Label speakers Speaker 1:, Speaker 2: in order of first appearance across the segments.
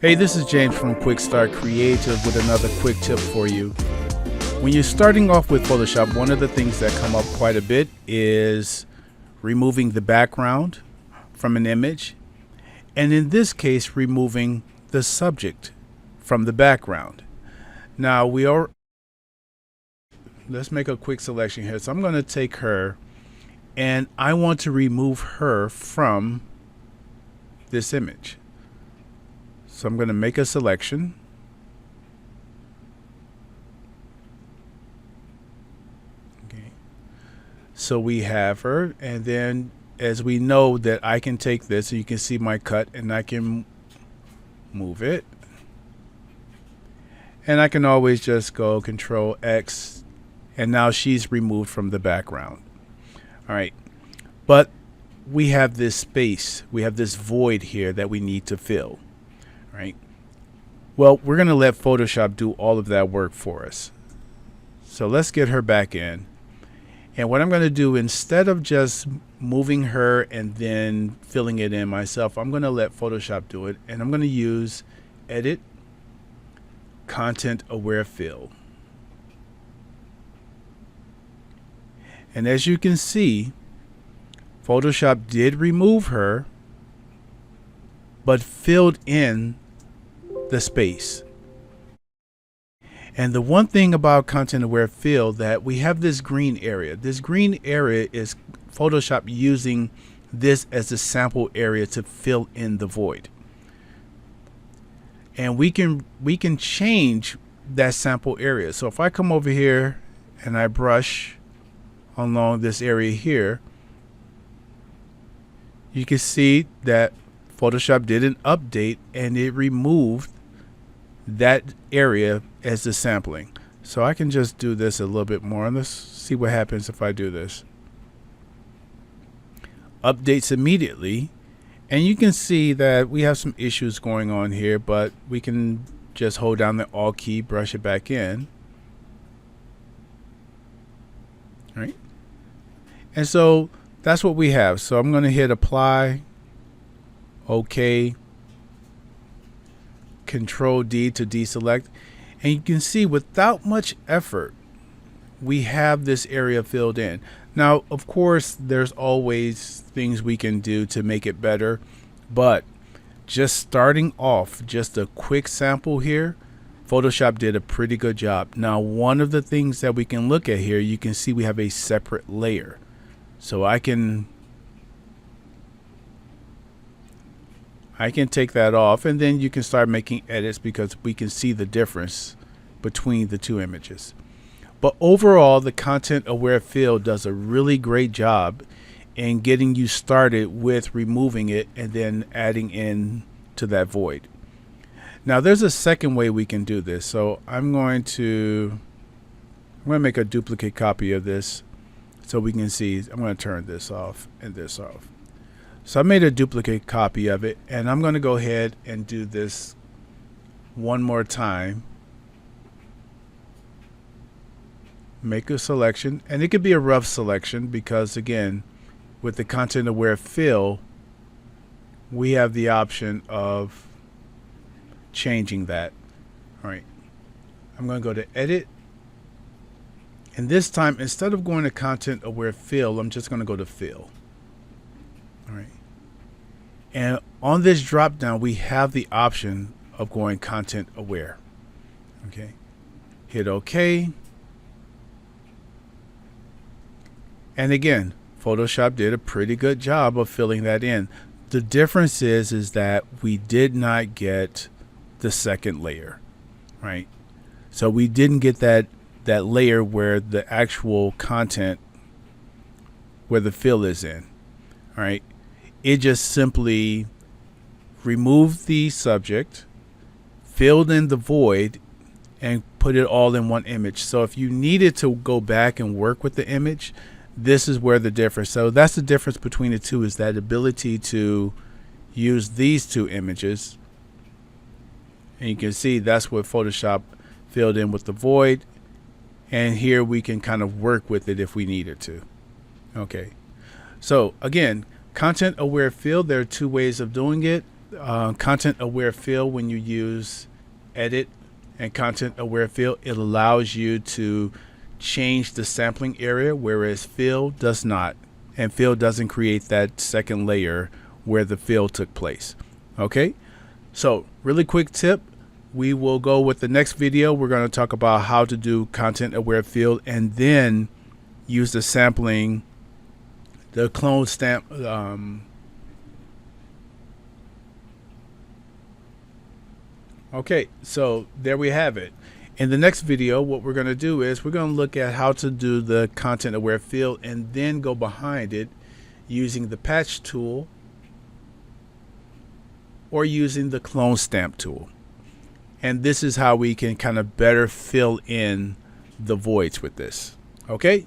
Speaker 1: Hey, this is James from Quick Start Creative with another quick tip for you. When you're starting off with Photoshop, one of the things that come up quite a bit is removing the background from an image, and in this case, removing the subject from the background. Now, let's make a quick selection here. So I'm going to take her, and I want to remove her from this image. So I'm going to make a selection. Okay. So we have her, and then as we know that I can take this, so you can see my cut, and I can move it. And I can always just go Control X, and now she's removed from the background. All right. But we have this space, we have this void here that we need to fill. Right. Well, we're going to let Photoshop do all of that work for us. So let's get her back in. And what I'm going to do, instead of just moving her and then filling it in myself, I'm going to let Photoshop do it. And I'm going to use Edit, Content Aware Fill. And as you can see, Photoshop did remove her, but filled in the space. And the one thing about Content Aware Fill, that we have this green area. This green area is Photoshop using this as a sample area to fill in the void. And we can change that sample area. So if I come over here and I brush along this area here, you can see that Photoshop did an update and it removed that area as the sampling. So I can just do this a little bit more, and let's see what happens if I do this. Updates immediately, and you can see that we have some issues going on here, but we can just hold down the Alt key, brush it back in. All right. And so that's what we have. So I'm going to hit apply, OK, Control D to deselect, and you can see without much effort we have this area filled in. Now, of course, there's always things we can do to make it better, but just starting off, just a quick sample here, Photoshop did a pretty good job. Now, one of the things that we can look at here, you can see we have a separate layer. So I can take that off, and then you can start making edits because we can see the difference between the two images. But overall, the Content Aware Fill does a really great job in getting you started with removing it and then adding in to that void. Now there's a second way we can do this. So I'm going to make a duplicate copy of this so we can see. I'm going to turn this off and this off. So I made a duplicate copy of it, and I'm going to go ahead and do this one more time. Make a selection, and it could be a rough selection because, again, with the Content Aware Fill, we have the option of changing that. All right. I'm going to go to Edit, and this time, instead of going to Content Aware Fill, I'm just going to go to Fill. All right. And on this drop down, we have the option of going content aware. Okay. Hit OK. And again, Photoshop did a pretty good job of filling that in. The difference is that we did not get the second layer, right? So we didn't get that layer where the actual content, where the fill is in. All right. It just simply removed the subject, filled in the void, and put it all in one image. So if you needed to go back and work with the image, this is where the difference. So that's the difference between the two, is that ability to use these two images. And you can see that's what Photoshop filled in with the void. And here we can kind of work with it if we needed to. Okay. So again, Content Aware Fill, there are two ways of doing it. content aware fill, when you use edit and content aware fill, it allows you to change the sampling area, whereas fill does not, and fill doesn't create that second layer where the fill took place. Okay, so really quick tip, we will go with the next video. We're going to talk about how to do content aware fill and then use the sampling, the clone stamp, okay, so there we have it. In the next video, what we're going to do is we're going to look at how to do the content aware fill and then go behind it using the patch tool or using the clone stamp tool. And this is how we can kind of better fill in the voids with this. Okay,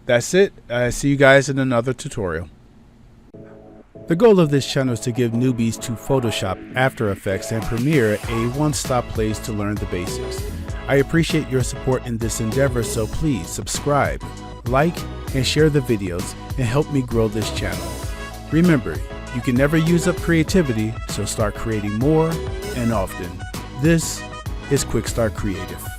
Speaker 1: that's it. See you guys in another tutorial. The goal of this channel is to give newbies to Photoshop, After Effects, and Premiere a one-stop place to learn the basics. I appreciate your support in this endeavor, so please subscribe, like, and share the videos and help me grow this channel. Remember, you can never use up creativity, so start creating more and often. This is Quick Start Creative.